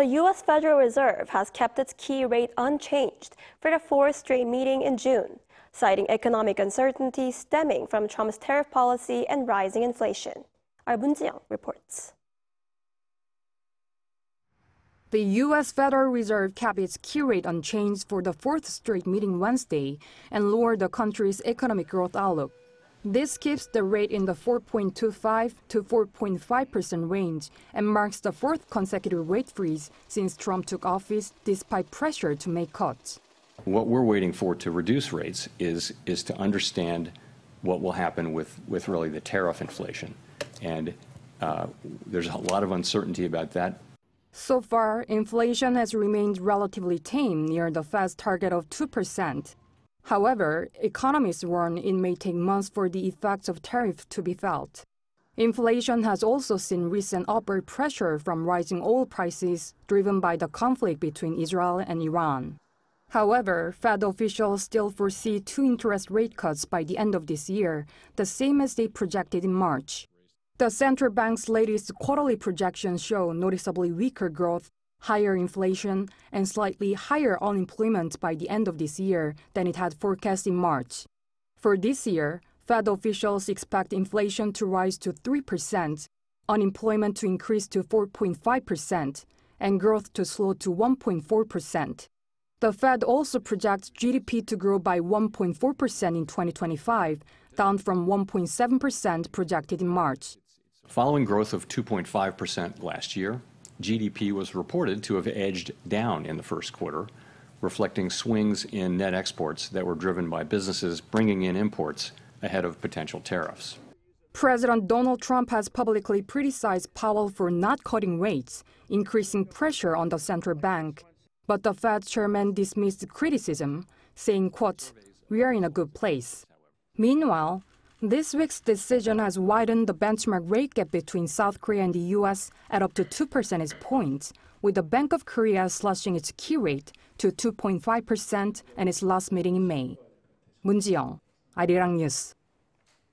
The U.S. Federal Reserve has kept its key rate unchanged for the fourth straight meeting in June, citing economic uncertainty stemming from Trump's tariff policy and rising inflation. Our Moon Ji-young reports. The U.S. Federal Reserve kept its key rate unchanged for the fourth straight meeting Wednesday and lowered the country's economic growth outlook. This keeps the rate in the 4.25 to 4.5% range and marks the fourth consecutive rate freeze since Trump took office, despite pressure to make cuts. What we're waiting for to reduce rates is to understand what will happen with really the tariff inflation. And there's a lot of uncertainty about that. So far, inflation has remained relatively tame near the Fed's target of 2%. However, economists warn it may take months for the effects of tariff to be felt. Inflation has also seen recent upward pressure from rising oil prices driven by the conflict between Israel and Iran. However, Fed officials still foresee 2 interest rate cuts by the end of this year, the same as they projected in March. The central bank's latest quarterly projections show noticeably weaker growth, higher inflation, and slightly higher unemployment by the end of this year than it had forecast in March. For this year, Fed officials expect inflation to rise to 3%, unemployment to increase to 4.5%, and growth to slow to 1.4%. The Fed also projects GDP to grow by 1.4% in 2025, down from 1.7% projected in March. Following growth of 2.5% last year, GDP was reported to have edged down in the first quarter, reflecting swings in net exports that were driven by businesses bringing in imports ahead of potential tariffs. President Donald Trump has publicly criticized Powell for not cutting rates, increasing pressure on the central bank. But the Fed chairman dismissed the criticism, saying, quote, "We are in a good place." Meanwhile, this week's decision has widened the benchmark rate gap between South Korea and the U.S. at up to 2 percentage points, with the Bank of Korea slashing its key rate to 2.5% at its last meeting in May. Moon Ji-young, Arirang News.